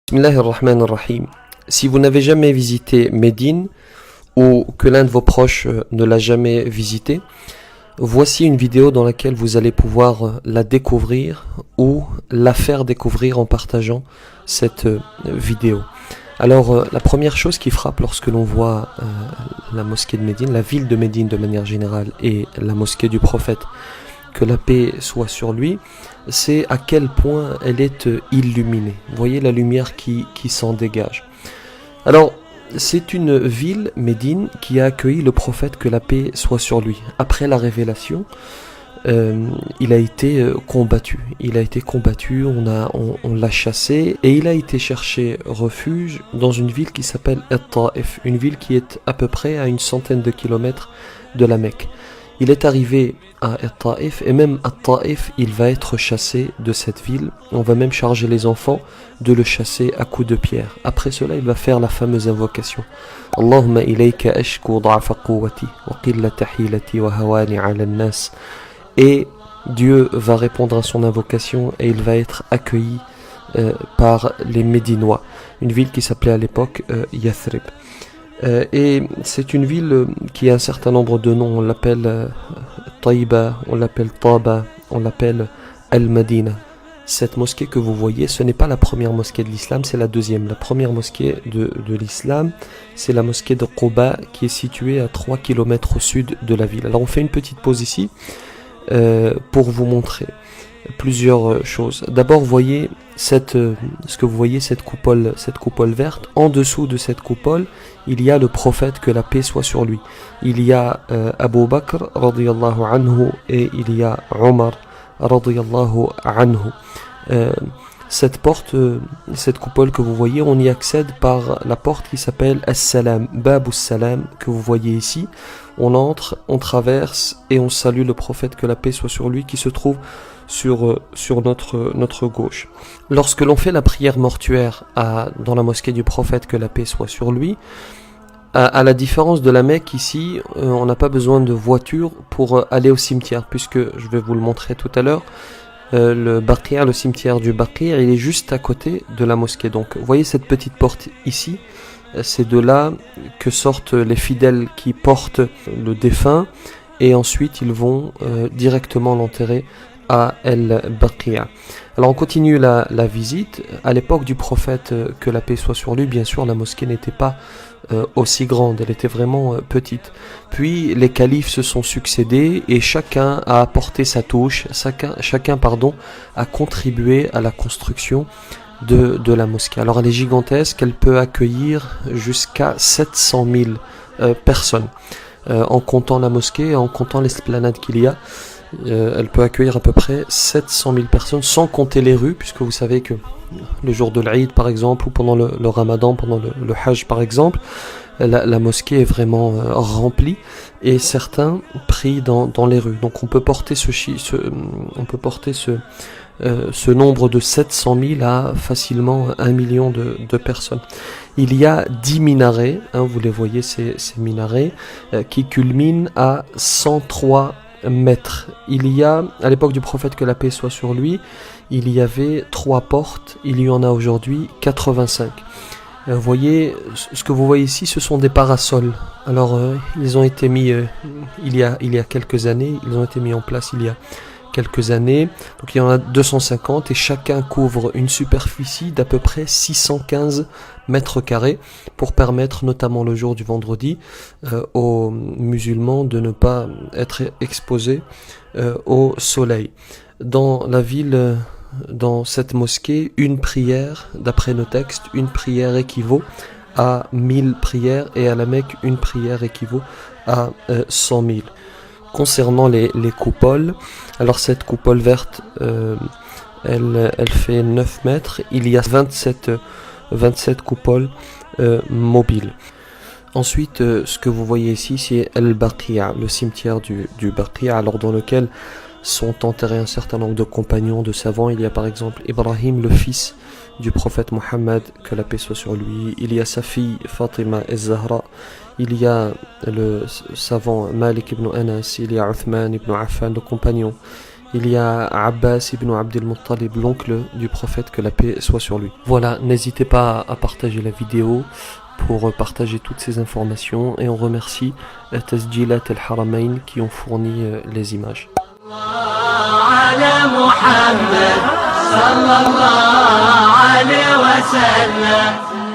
Bismillahirrahmanirrahim. Si vous n'avez jamais visité Médine ou que l'un de vos proches ne l'a jamais visité, voici une vidéo dans laquelle vous allez pouvoir la découvrir ou la faire découvrir en partageant cette vidéo. Alors la première chose qui frappe lorsque l'on voit la mosquée de Médine, la ville de Médine de manière générale et la mosquée du prophète, que la paix soit sur lui, c'est à quel point elle est illuminée. Vous voyez la lumière qui s'en dégage. Alors, c'est une ville, Médine, qui a accueilli le prophète, que la paix soit sur lui. Après la révélation, il a été combattu. On l'a chassé et il a été chercher refuge dans une ville qui s'appelle At-Taif, une ville qui est à peu près à une centaine de kilomètres de la Mecque. Il est arrivé à At-Taif et même à Taif, il va être chassé de cette ville. On va même charger les enfants de le chasser à coups de pierre. Après cela, il va faire la fameuse invocation. Allahumma ilayka ashku da'fa quwwati wa qillata hilati wa hawani 'ala an-nas. Et Dieu va répondre à son invocation et il va être accueilli par les Médinois, une ville qui s'appelait à l'époque Yathrib. Et c'est une ville qui a un certain nombre de noms. On l'appelle Taïba, on l'appelle Taba, on l'appelle Al-Madina. Cette mosquée que vous voyez, ce n'est pas la première mosquée de l'islam, c'est la deuxième. La première mosquée de l'islam, c'est la mosquée de Quba, qui est située à 3 km au sud de la ville. Alors on fait une petite pause ici pour vous montrer plusieurs choses. D'abord, voyez cette coupole verte. En dessous de cette coupole, il y a le prophète, que la paix soit sur lui. Il y a Abu Bakr radiyallahu anhu et il y a Omar radiyallahu anhu. Cette coupole que vous voyez, on y accède par la porte qui s'appelle As-Salam, Babus Salam, que vous voyez ici. On entre, on traverse et on salue le prophète, que la paix soit sur lui, qui se trouve sur notre gauche. Lorsque l'on fait la prière mortuaire dans la mosquée du prophète, que la paix soit sur lui, à la différence de la Mecque, ici, on n'a pas besoin de voiture pour aller au cimetière, puisque je vais vous le montrer tout à l'heure. Le Baqi', le cimetière du Baqi', il est juste à côté de la mosquée. Donc, vous voyez cette petite porte ici, c'est de là que sortent les fidèles qui portent le défunt, et ensuite ils vont directement l'enterrer à El-Baqi'. Alors on continue la visite. À l'époque du prophète, que la paix soit sur lui, bien sûr la mosquée n'était pas aussi grande, elle était vraiment petite. Puis les califes se sont succédés et chacun a apporté sa touche, chacun a contribué à la construction de la mosquée. Alors elle est gigantesque, elle peut accueillir jusqu'à 700 000 personnes, en comptant la mosquée et en comptant l'esplanade qu'il y a. Elle peut accueillir à peu près 700 000 personnes, sans compter les rues, puisque vous savez que le jour de l'Aïd par exemple, ou pendant le Ramadan, pendant le Hajj par exemple, la mosquée est vraiment remplie et certains prient dans les rues. Donc on peut porter ce nombre de 700 000 à facilement 1 million de personnes. Il y a 10 minarets, vous les voyez, ces minarets qui culminent à 103 mètres. Il y a, à l'époque du prophète, que la paix soit sur lui, il y avait 3 portes, il y en a aujourd'hui 85. Vous voyez, ce que vous voyez ici, ce sont des parasols. Alors, ils ont été mis il y a quelques années, ils ont été mis en place il y a quelques années. Donc il y en a 250 et chacun couvre une superficie d'à peu près 615 mètres carrés pour permettre, notamment le jour du vendredi, aux musulmans de ne pas être exposés au soleil. Dans la ville, dans cette mosquée, une prière, d'après nos textes, une prière équivaut à 1000 prières et à la Mecque, une prière équivaut à 100 000. Concernant les coupoles, alors cette coupole verte, elle fait 9 mètres, il y a 27 coupoles mobiles. Ensuite, ce que vous voyez ici, c'est El-Baqi', le cimetière du Baqi', alors dans lequel sont enterrés un certain nombre de compagnons, de savants. Il y a par exemple Ibrahim, le fils du prophète Mohammed, que la paix soit sur lui. Il y a sa fille Fatima az-Zahra. Il y a le savant Malik ibn Anas. Il y a Uthman ibn Affan, le compagnon. il y a Abbas ibn Abd al-Muttalib, l'oncle du prophète, que la paix soit sur lui. Voilà, n'hésitez pas à partager la vidéo pour partager toutes ces informations, et on remercie Tasjilat al-Haramain qui ont fourni les images. صلى الله عليه وسلم